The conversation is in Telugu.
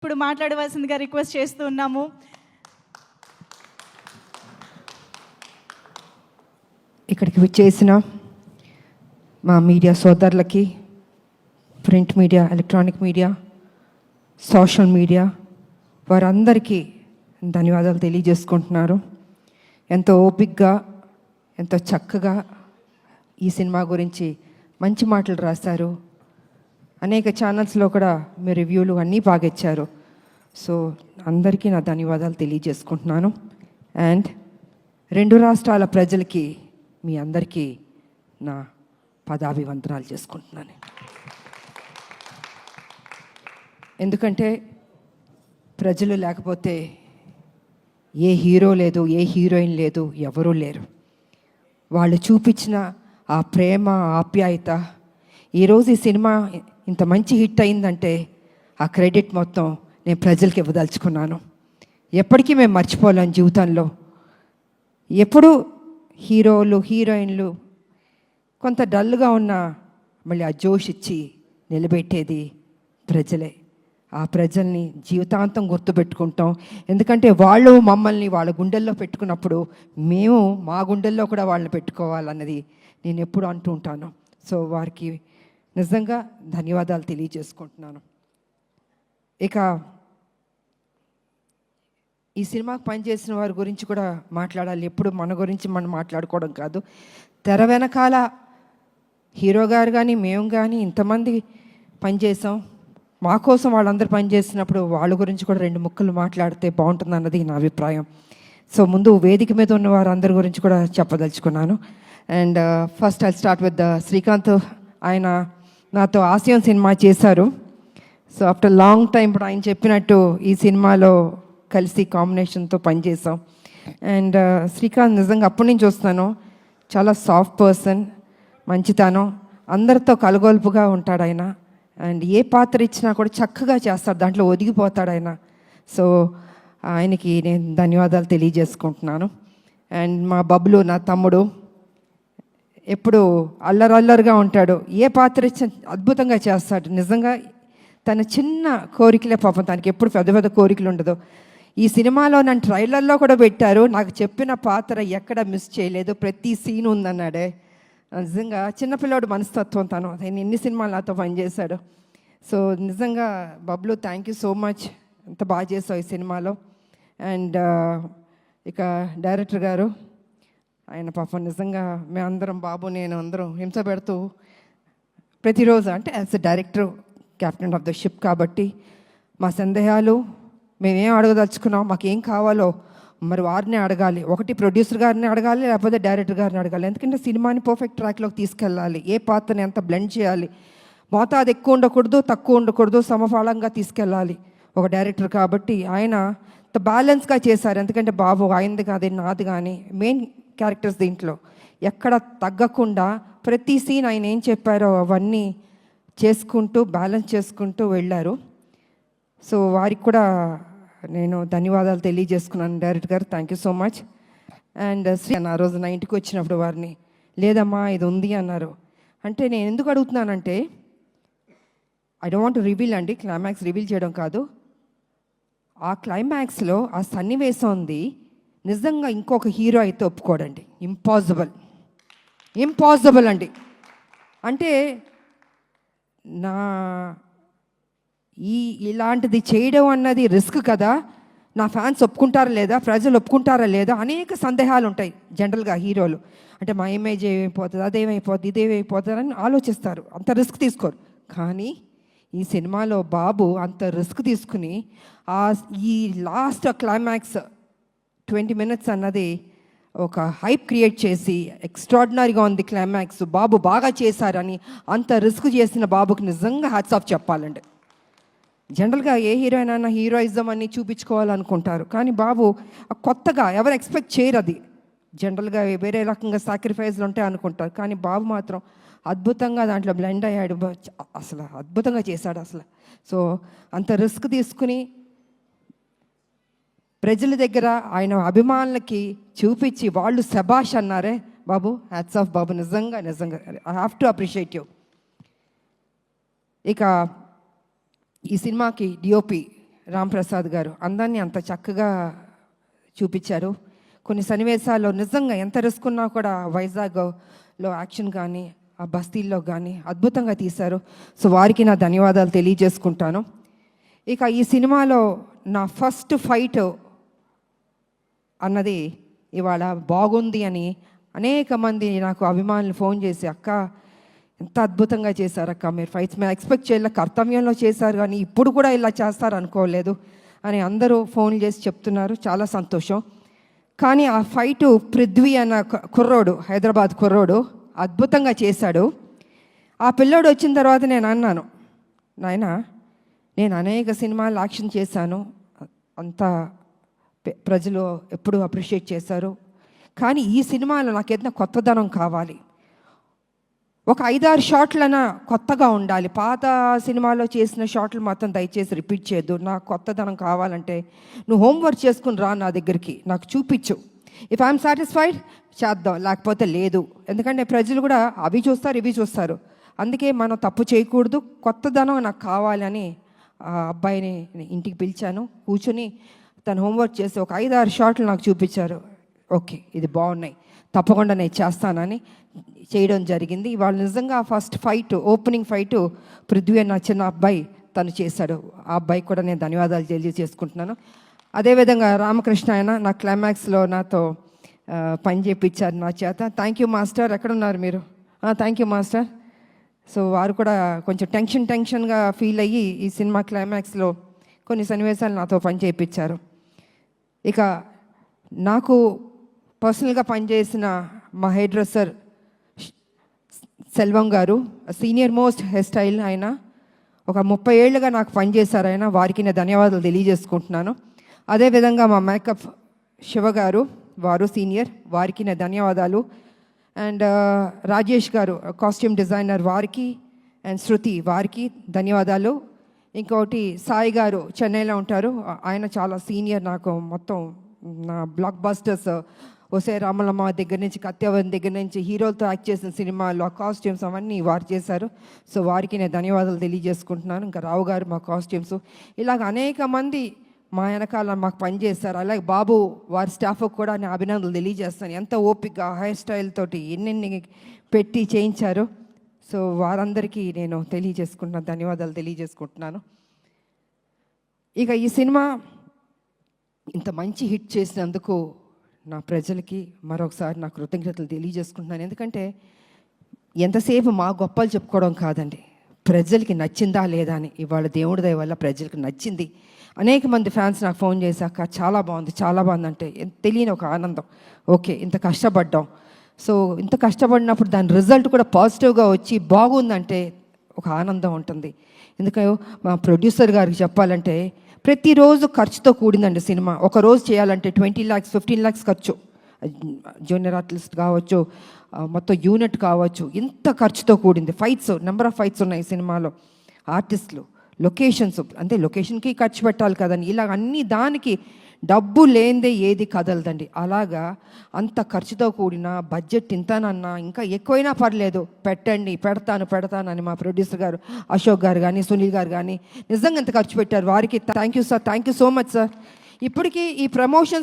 ఇప్పుడు మాట్లాడవలసిందిగా రిక్వెస్ట్ చేస్తూ ఉన్నాము. ఇక్కడికి విచ్చేసిన మా మీడియా సోదరులకి, print media, electronic media, social media వారందరికీ ధన్యవాదాలు తెలియజేసుకుంటున్నారు. ఎంతో ఓపికగా, ఎంతో చక్కగా ఈ సినిమా గురించి మంచి మాటలు రాశారు. అనేక ఛానల్స్లో కూడా మీ రివ్యూలు అన్నీ బాగా ఇచ్చారు. సో అందరికీ నా ధన్యవాదాలు తెలియజేసుకుంటున్నాను. అండ్ 2 రాష్ట్రాల ప్రజలకి మీ అందరికీ నా పదాభివందనాలు చేసుకుంటున్నాను. ఎందుకంటే ప్రజలు లేకపోతే ఏ హీరో లేదు, ఏ హీరోయిన్ లేదు, ఎవరూ లేరు. వాళ్ళు చూపించిన ఆ ప్రేమ, ఆప్యాయత, ఈరోజు ఈ సినిమా ఇంత మంచి హిట్ అయిందంటే ఆ క్రెడిట్ మొత్తం నేను ప్రజలకి ఇవ్వదలుచుకున్నాను. ఎప్పటికీ మేము మర్చిపోలేం జీవితంలో. ఎప్పుడు హీరోలు, హీరోయిన్లు కొంత డల్గా ఉన్న మళ్ళీ ఆ జోష్ ఇచ్చి నిలబెట్టేది ప్రజలే. ఆ ప్రజల్ని జీవితాంతం గుర్తుపెట్టుకుంటాం. ఎందుకంటే వాళ్ళు మమ్మల్ని వాళ్ళ గుండెల్లో పెట్టుకున్నప్పుడు మేము మా గుండెల్లో కూడా వాళ్ళని పెట్టుకోవాలన్నది నేను ఎప్పుడు అంటూ ఉంటాను. సో వారికి నిజంగా ధన్యవాదాలు తెలియజేసుకుంటున్నాను. ఇక ఈ సినిమాకు పనిచేసిన వారి గురించి కూడా మాట్లాడాలి. ఎప్పుడు మన గురించి మనం మాట్లాడుకోవడం కాదు. తెర వెనకాల హీరో గారు కానీ మేము కానీ ఇంతమంది పనిచేసాం. మా కోసం వాళ్ళందరూ పనిచేసినప్పుడు వాళ్ళ గురించి కూడా 2 ముక్కలు మాట్లాడితే బాగుంటుంది అన్నది నా అభిప్రాయం. సో ముందు వేదిక మీద ఉన్న వారందరి గురించి కూడా చెప్పదలుచుకున్నాను. And first I start with Srikanth. ఆయన నాతో ఆసియన్ సినిమా చేశారు. సో ఆఫ్టర్ లాంగ్ టైం ఇప్పుడు ఆయన చెప్పినట్టు ఈ సినిమాలో కలిసి కాంబినేషన్తో పనిచేసాం. అండ్ శ్రీకాంత్ నిజంగా అప్పటి నుంచి వస్తాను, చాలా సాఫ్ట్ పర్సన్, మంచితనం, అందరితో కలగొలుపుగా ఉంటాడు ఆయన. అండ్ ఏ పాత్ర ఇచ్చినా కూడా చక్కగా చేస్తాడు, దాంట్లో ఒదిగిపోతాడు ఆయన. సో ఆయనకి నేను ధన్యవాదాలు తెలియజేసుకుంటున్నాను. అండ్ మా బబ్లు, నా తమ్ముడు, ఎప్పుడు అల్లరల్లరుగా ఉంటాడు, ఏ పాత్ర ఇచ్చిన అద్భుతంగా చేస్తాడు. నిజంగా తన చిన్న కోరికలే పాపం, తనకి ఎప్పుడు పెద్ద పెద్ద కోరికలు ఉండదు. ఈ సినిమాలో నన్ను ట్రైలర్లో కూడా పెట్టారు, నాకు చెప్పిన పాత్ర ఎక్కడ మిస్ చేయలేదు, ప్రతి సీన్ ఉందన్నాడే. నిజంగా చిన్నపిల్లాడు మనస్తత్వం తను. ఆయన ఎన్ని సినిమాలు నాతో పనిచేశాడు. సో నిజంగా Bablu, thank you so much, ఎంత బాగా చేసావు ఈ సినిమాలో. అండ్ ఇక డైరెక్టర్ గారు, ఆయన పాపం నిజంగా మేమందరం, బాబు నేను అందరం హింస పెడుతూ ప్రతిరోజు, అంటే as a director, captain of the ship కాబట్టి మా సందేహాలు మేమేం అడగదలుచుకున్నాం, మాకేం కావాలో మరి వారిని అడగాలి. ఒకటి ప్రొడ్యూసర్ గారిని అడగాలి, లేకపోతే డైరెక్టర్ గారిని అడగాలి. ఎందుకంటే సినిమాని పర్ఫెక్ట్ ట్రాక్లోకి తీసుకెళ్ళాలి. ఏ పాత్రని ఎంత బ్లెండ్ చేయాలి, మోతాదు ఎక్కువ ఉండకూడదు, తక్కువ ఉండకూడదు, సమఫలంగా తీసుకెళ్ళాలి ఒక డైరెక్టర్. కాబట్టి ఆయన బ్యాలెన్స్గా చేశారు. ఎందుకంటే బాబు ఆయనది కాదు, నాది కానీ మెయిన్ క్యారెక్టర్స్ దీంట్లో ఎక్కడ తగ్గకుండా ప్రతి సీన్ ఆయన ఏం చెప్పారో అవన్నీ చేసుకుంటూ బ్యాలెన్స్ చేసుకుంటూ వెళ్ళారు. సో వారికి కూడా నేను ధన్యవాదాలు తెలియజేసుకున్నాను. డైరెక్టర్ గారు, thank you so much. And Shri ఆ రోజు నా ఇంటికి వచ్చినప్పుడు వారిని, లేదమ్మా ఇది ఉంది అన్నారు. అంటే నేను ఎందుకు అడుగుతున్నానంటే, I don't want to reveal అండి, క్లైమాక్స్ రివీల్ చేయడం కాదు. ఆ క్లైమాక్స్లో ఆ సన్నివేశం ఉంది, నిజంగా ఇంకొక హీరో అయితే ఒప్పుకోడండి. ఇంపాసిబుల్ అండి. అంటే నా ఇలాంటిది చేయడం అన్నది రిస్క్ కదా, నా ఫ్యాన్స్ ఒప్పుకుంటారా లేదా, ప్రజలు ఒప్పుకుంటారా లేదా, అనేక సందేహాలు ఉంటాయి జనరల్గా హీరోలు. అంటే మా ఇమేజ్ ఏమైపోతుంది, అదేమైపోతుంది, ఇదేమైపోతుంది అని ఆలోచిస్తారు, అంత రిస్క్ తీసుకోరు. కానీ ఈ సినిమాలో బాబు అంత రిస్క్ తీసుకుని ఈ లాస్ట్ క్లైమాక్స్ 20 minutes అన్నది ఒక హైప్ క్రియేట్ చేసి ఎక్స్ట్రాడినరీగా ఉంది క్లైమాక్స్, బాబు బాగా చేశారని అంత రిస్క్ చేసిన బాబుకి నిజంగా హ్యాట్స్ ఆఫ్ చెప్పాలండి. జనరల్గా ఏ హీరోయిన్ అయినా హీరోయిజం అని చూపించుకోవాలనుకుంటారు, కానీ బాబు కొత్తగా ఎవరు ఎక్స్పెక్ట్ చేయరు. అది జనరల్గా వేరే రకంగా సాక్రిఫైస్లు ఉంటాయి అనుకుంటారు, కానీ బాబు మాత్రం అద్భుతంగా దాంట్లో బ్లెండ్ అయ్యాడు, అసలు అద్భుతంగా చేశాడు అసలు. సో అంత రిస్క్ తీసుకుని ప్రజల దగ్గర ఆయన అభిమానులకి చూపించి వాళ్ళు శబాష్ అన్నారే బాబు, హ్యాట్స్ ఆఫ్ బాబు, నిజంగా I have to appreciate you. ఇక ఈ సినిమాకి డిఓపి రాంప్రసాద్ గారు అందాన్ని అంత చక్కగా చూపించారు. కొన్ని సన్నివేశాల్లో నిజంగా ఎంత రిస్క్ ఉన్నా కూడా వైజాగ్లో యాక్షన్ కానీ ఆ బస్తీల్లో కానీ అద్భుతంగా తీశారు. సో వారికి నా ధన్యవాదాలు తెలియజేసుకుంటాను. ఇక ఈ సినిమాలో నా ఫస్ట్ ఫైట్ అన్నది ఇవాళ బాగుంది అని అనేక మంది నాకు అభిమానులు ఫోన్ చేసి, అక్క ఎంత అద్భుతంగా చేశారు అక్క, మీరు ఫైట్స్ మేము ఎక్స్పెక్ట్ చేయలే, కర్తవ్యంలో చేశారు కానీ ఇప్పుడు కూడా ఇలా చేస్తారు అనుకోలేదు అని అందరూ ఫోన్ చేసి చెప్తున్నారు. చాలా సంతోషం. కానీ ఆ ఫైటు పృథ్వీ అన్న కుర్రోడు, హైదరాబాద్ కుర్రోడు అద్భుతంగా చేశాడు. ఆ పిల్లోడు వచ్చిన తర్వాత నేను అన్నాను, నాయన నేను అనేక సినిమాలు యాక్షన్ చేశాను, అంతా ప్రజలు ఎప్పుడూ అప్రిషియేట్ చేశారు, కానీ ఈ సినిమాలో నాకు ఏదైనా కొత్తదనం కావాలి, ఒక 5-6 షాట్లైనా కొత్తగా ఉండాలి, పాత సినిమాలో చేసిన షాట్లు మాత్రం దయచేసి రిపీట్ చేయొద్దు, నాకు కొత్తదనం కావాలంటే నువ్వు హోంవర్క్ చేసుకుని రా నా దగ్గరికి, నాకు చూపించు, ఇఫ్ ఐఎమ్ సాటిస్ఫైడ్ చేద్దాం, లేకపోతే లేదు. ఎందుకంటే ప్రజలు కూడా అవి చూస్తారు ఇవి చూస్తారు, అందుకే మనం తప్పు చేయకూడదు, కొత్తదనం నాకు కావాలని ఆ అబ్బాయిని ఇంటికి పిలిచాను. కూర్చొని తను హోంవర్క్ చేసి ఒక 5-6 షాట్లు నాకు చూపించారు. ఓకే ఇది బాగున్నాయి, తప్పకుండా నేను చేస్తానని చేయడం జరిగింది. ఇవాళ నిజంగా first fight, opening fight Prithvi అన్న చిన్న అబ్బాయి తను చేశాడు. ఆ అబ్బాయికి కూడా నేను ధన్యవాదాలు తెలియజేసుకుంటున్నాను. అదేవిధంగా రామకృష్ణ ఆయన నా క్లైమాక్స్లో నాతో పని చేయించారు నా చేత. Thank you master. ఎక్కడున్నారు మీరు? Thank you master. సో వారు కూడా కొంచెం టెన్షన్గా ఫీల్ అయ్యి ఈ సినిమా క్లైమాక్స్లో కొన్ని సన్నివేశాలు నాతో పని చేయించారు. ఇక నాకు పర్సనల్గా పనిచేసిన మా హెయిర్ డ్రెస్సర్ సెల్వం గారు, సీనియర్ మోస్ట్ హెయిర్ స్టైల్, ఆయన ఒక 30 ఏళ్ళుగా నాకు పనిచేశారు. ఆయన వారికి నేను ధన్యవాదాలు తెలియజేసుకుంటున్నాను. అదేవిధంగా మా మేకప్ శివ గారు, వారు సీనియర్, వారికి నేను ధన్యవాదాలు. అండ్ రాజేష్ గారు కాస్ట్యూమ్ డిజైనర్, వారికి అండ్ శృతి వారికి ధన్యవాదాలు. ఇంకోటి సాయి గారు చెన్నైలో ఉంటారు, ఆయన చాలా సీనియర్, నాకు మొత్తం నా బ్లాక్ బస్టర్స్ ఒసే రామలమ్మ దగ్గర నుంచి కత్యవన్ దగ్గర నుంచి హీరోలతో యాక్ట్ చేసిన సినిమాలు ఆ కాస్ట్యూమ్స్ అవన్నీ వారు చేశారు. సో వారికి నేను ధన్యవాదాలు తెలియజేసుకుంటున్నాను. ఇంకా రావు గారు మా కాస్ట్యూమ్స్, ఇలాగ అనేక మంది మా వెనకాల మాకు పనిచేస్తారు. అలాగే బాబు వారి స్టాఫ్కి కూడా నేను అభినందనలు తెలియజేస్తాను. ఎంత ఓపికగా హెయిర్ స్టైల్ తోటి ఎన్నెన్ని పెట్టి చేయించారు. సో వారందరికీ నేను తెలియజేసుకుంటున్నాను, ధన్యవాదాలు తెలియజేసుకుంటున్నాను. ఇక ఈ సినిమా ఇంత మంచి హిట్ చేసినందుకు నా ప్రజలకి మరొకసారి నా కృతజ్ఞతలు తెలియజేసుకుంటున్నాను. ఎందుకంటే ఎంతసేపు మా గొప్పలు చెప్పుకోవడం కాదండి, ప్రజలకి నచ్చిందా లేదా అని. ఇవాళ దేవుడి దయ వల్ల ప్రజలకు నచ్చింది. అనేక మంది ఫ్యాన్స్ నాకు ఫోన్ చేశాక చాలా బాగుంది అంటే తెలియని ఒక ఆనందం. ఓకే ఇంత కష్టపడ్డాం, సో ఇంత కష్టపడినప్పుడు దాని రిజల్ట్ కూడా పాజిటివ్గా వచ్చి బాగుందంటే ఒక ఆనందం ఉంటుంది. ఎందుకంటే మా ప్రొడ్యూసర్ గారికి చెప్పాలంటే ప్రతిరోజు ఖర్చుతో కూడిందండి సినిమా. ఒక రోజు చేయాలంటే 20 lakhs 15 lakhs ఖర్చు, జూనియర్ ఆర్టిస్ట్ కావచ్చు, మొత్తం యూనిట్ కావచ్చు, ఇంత ఖర్చుతో కూడింది. ఫైట్స్, నెంబర్ ఆఫ్ ఫైట్స్ ఉన్నాయి సినిమాలో, ఆర్టిస్టులు, లొకేషన్స్, అంటే లొకేషన్కి ఖర్చు పెట్టాలి కదండి. ఇలా అన్ని దానికి డబ్బు లేనిదే ఏది కదలదండి. అలాగా అంత ఖర్చుతో కూడిన బడ్జెట్ ఇంతనన్నా ఇంకా ఎక్కువైనా పర్లేదు పెడతాను అని మా ప్రొడ్యూసర్ గారు అశోక్ గారు కానీ సునీల్ గారు కానీ నిజంగా ఎంత ఖర్చు పెట్టారు. వారికి thank you sir, thank you so much sir. ఇప్పటికీ ఈ ప్రమోషన్స్